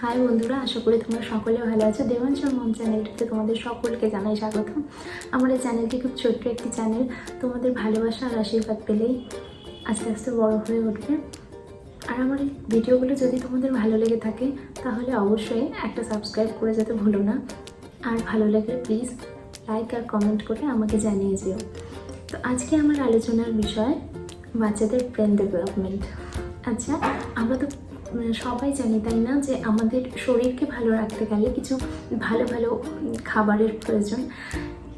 High বন্ধুরা, আশা করি তোমরা সকলে ভালো আছো। দেবাঞ্চল মম চ্যানেলটিতে তোমাদের সকলকে জানাই স্বাগতম। আমার এই চ্যানেলটি খুব ছোট্ট একটি চ্যানেল। তোমাদের ভালোবাসা আর আশীর্বাদ পেলেই আস্তে আস্তে বড় হয়ে উঠবে। আর আমার এই ভিডিওগুলো যদি তোমাদের ভালো লেগে থাকে তাহলে অবশ্যই একটা সাবস্ক্রাইব করে যেতে ভুলো না। আর ভালো লাগলে প্লিজ লাইক আর কমেন্ট করে আমাকে জানিয়ে যেও। তো আজকে আমার আলোচনার বিষয় বাচ্চাদের ব্রেন ডেভেলপমেন্ট। আচ্ছা, আমরা তো সবাই জানি, তাই না, যে আমাদের শরীরকে ভালো রাখতে গেলে কিছু ভালো ভালো খাবারের প্রয়োজন।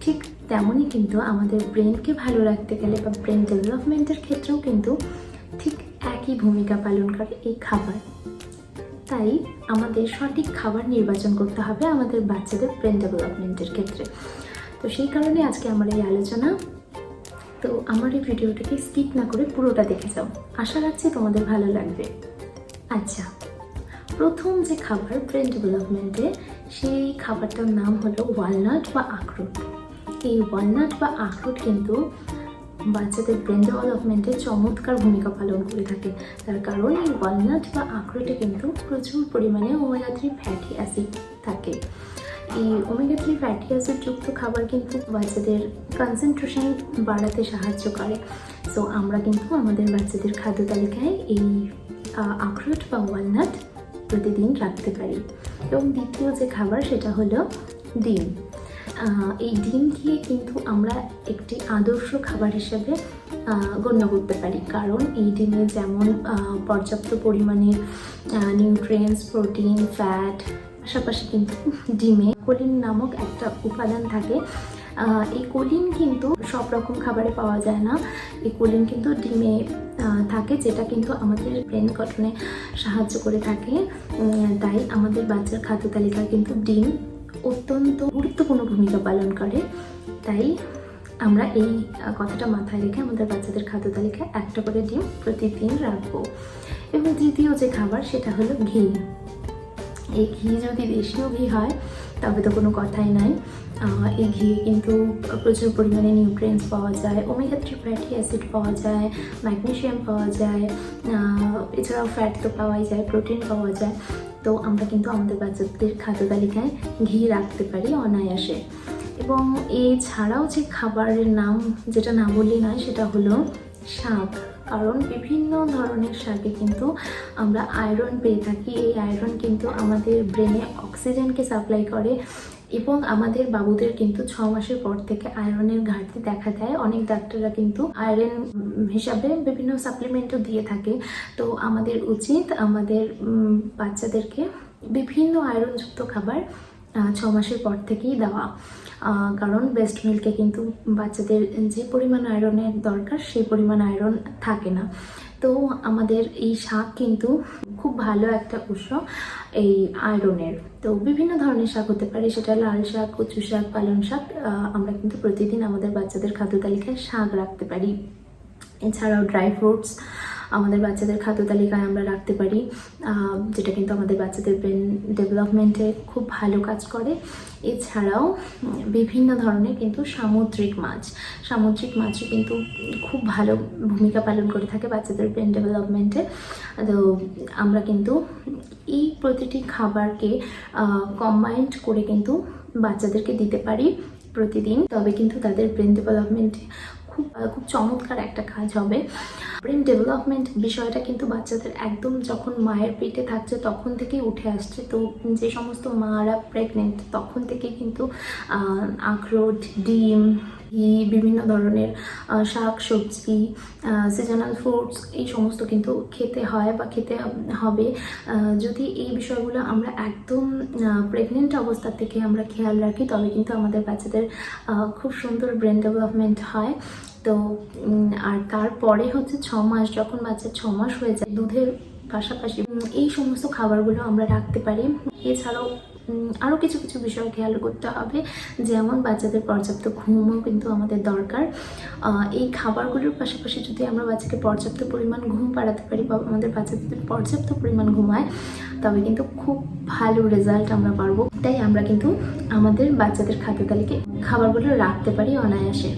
ঠিক তেমনই কিন্তু আমাদের ব্রেনকে ভালো রাখতে গেলে বা ব্রেন ডেভেলপমেন্টের ক্ষেত্রেও কিন্তু ঠিক একই ভূমিকা পালন করে এই খাবার। তাই আমাদের সঠিক খাবার নির্বাচন করতে হবে আমাদের বাচ্চাদের ব্রেন ডেভেলপমেন্টের ক্ষেত্রে। তো সেই কারণে আজকে আমার এই আলোচনা। তো আমার এই ভিডিওটাকে স্কিপ না করে পুরোটা দেখে যাও, আশা রাখছি তোমাদের ভালো লাগবে। আচ্ছা, প্রথম যে খাবার ব্রেন ডেভেলপমেন্টে, সেই খাবারটার নাম হলো ওয়ালনাট বা আখরোট। এই ওয়ালনাট বা আখরোট কিন্তু বাচ্চাদের ব্রেন ডেভেলপমেন্টে চমৎকার ভূমিকা পালন করে থাকে। তার কারণ এই ওয়ালনাট বা আখরোটে কিন্তু প্রচুর পরিমাণে ওমেগা 3 ফ্যাটি অ্যাসিড থাকে। এই ওমেগা 3 ফ্যাটি অ্যাসিড যুক্ত খাবার কিন্তু বাচ্চাদের কনসেন্ট্রেশন বাড়াতে সাহায্য করে। সো আমরা কিন্তু আমাদের বাচ্চাদের খাদ্য তালিকায় এই আখরোট বা ওয়ালনাট প্রতিদিন রাখতে পারি। এবং দ্বিতীয় যে খাবার সেটা হলো ডিম। এই ডিমকে কিন্তু আমরা একটি আদর্শ খাবার হিসেবে গণ্য করতে পারি, কারণ এই ডিমে যেমন পর্যাপ্ত পরিমাণে নিউট্রিয়েন্টস, প্রোটিন, ফ্যাট, পাশাপাশি কিন্তু ডিমে কোলিন নামক একটা উপাদান থাকে। এই কোলিন কিন্তু সব রকম খাবারে পাওয়া যায় না। এই কোলিন কিন্তু ডিমে থাকে, যেটা কিন্তু আমাদের ব্রেন গঠনে সাহায্য করে থাকে। তাই আমাদের বাচ্চার খাদ্য তালিকায় কিন্তু ডিম অত্যন্ত গুরুত্বপূর্ণ ভূমিকা পালন করে। তাই আমরা এই কথাটা মাথায় রেখে আমাদের বাচ্চাদের খাদ্য তালিকায় একটা করে ডিম প্রতিদিন রাখবো। এবং তৃতীয় যে খাবার সেটা হলো ঘি। এই ঘি যদি দেশীয় ঘি হয় তবে তো কোনো কথাই নাই। এই ঘি কিন্তু প্রচুর পরিমাণে নিউট্রিয়েন্টস পাওয়া যায়, ওমেগা 3 ফ্যাটি অ্যাসিড পাওয়া যায়, ম্যাগনেশিয়াম পাওয়া যায়, এছাড়াও ফ্যাট তো পাওয়াই যায়, প্রোটিন পাওয়া যায়। তো আমরা কিন্তু আমাদের বাচ্চাদের খাদ্য তালিকায় ঘি রাখতে পারি অনায়াসে। এবং এছাড়াও যে খাবারের নাম, যেটা না বললেই নয়, সেটা হলো শাক। কারণ বিভিন্ন ধরনের শাকে কিন্তু আমরা আয়রন পেয়ে থাকি। এই আয়রন কিন্তু আমাদের ব্রেনে অক্সিজেনকে সাপ্লাই করে এবং আমাদের বাবুদের কিন্তু 6 মাসের পর থেকে আয়রনের ঘাটতি দেখা দেয়। অনেক ডাক্তাররা কিন্তু আয়রন হিসাবে বিভিন্ন সাপ্লিমেন্টও দিয়ে থাকে। তো আমাদের উচিত আমাদের বাচ্চাদেরকে বিভিন্ন আয়রনযুক্ত খাবার 6 মাসের পর থেকেই দেওয়া। কারণ ব্রেস্ট মিল্কে কিন্তু বাচ্চাদের যে পরিমাণ আয়রনের দরকার সেই পরিমাণ আয়রন থাকে না। তো আমাদের এই শাক কিন্তু খুব ভালো একটা উৎস এই আয়রনের। তো বিভিন্ন ধরনের শাক হতে পারে, সেটা লাল শাক, কচু শাক, পালং শাক। আমরা কিন্তু প্রতিদিন আমাদের বাচ্চাদের খাদ্য তালিকায় শাক রাখতে পারি। এছাড়াও ড্রাই ফ্রুটস আমাদের বাচ্চাদের খাদ্য তালিকায় আমরা রাখতে পারি, যেটা কিন্তু আমাদের বাচ্চাদের ব্রেন ডেভেলপমেন্টে খুব ভালো কাজ করে। এছাড়াও বিভিন্ন ধরনের কিন্তু সামুদ্রিক মাছও কিন্তু খুব ভালো ভূমিকা পালন করে থাকে বাচ্চাদের ব্রেন ডেভেলপমেন্টে। তো আমরা কিন্তু এই প্রতিটি খাবারকে কম্বাইন্ড করে কিন্তু বাচ্চাদেরকে দিতে পারি প্রতিদিন। তবে কিন্তু তাদের ব্রেন ডেভেলপমেন্টে খুব চমৎকার একটা কাজ হবে। ব্রেন ডেভেলপমেন্ট বিষয়টা কিন্তু বাচ্চাদের একদম যখন মায়ের পেটে থাকছে তখন থেকেই উঠে আসছে। তো যে সমস্ত মারা প্রেগনেন্ট তখন থেকে কিন্তু আখরোট, ডিম, ঘি, বিভিন্ন ধরনের শাক সবজি, সিজনাল ফ্রুটস, এই সমস্ত কিন্তু খেতে হয় বা খেতে হবে। যদি এই বিষয়গুলো আমরা একদম প্রেগনেন্ট অবস্থা থেকে আমরা খেয়াল রাখি তবে কিন্তু আমাদের বাচ্চাদের খুব সুন্দর ব্রেন ডেভেলপমেন্ট হয়। তো আর তারপরে হচ্ছে 6 মাস, যখন বাচ্চা 6 মাস হয়ে যায়, দুধের পাশাপাশি এই সমস্ত খাবারগুলো আমরা রাখতে পারি। এছাড়াও আরও কিছু কিছু বিষয় খেয়াল করতে হবে, যেমন বাচ্চাদের পর্যাপ্ত ঘুমও কিন্তু আমাদের দরকার। এই খাবারগুলোর পাশাপাশি যদি আমরা বাচ্চাকে পর্যাপ্ত পরিমাণ ঘুম পাড়াতে পারি বা আমাদের বাচ্চাদের পর্যাপ্ত পরিমাণ ঘুমায় তবে কিন্তু খুব ভালো রেজাল্ট আমরা পারবো। তাই আমরা কিন্তু আমাদের বাচ্চাদের খাদ্য তালিকায় খাবারগুলো রাখতে পারি অনায়াসে।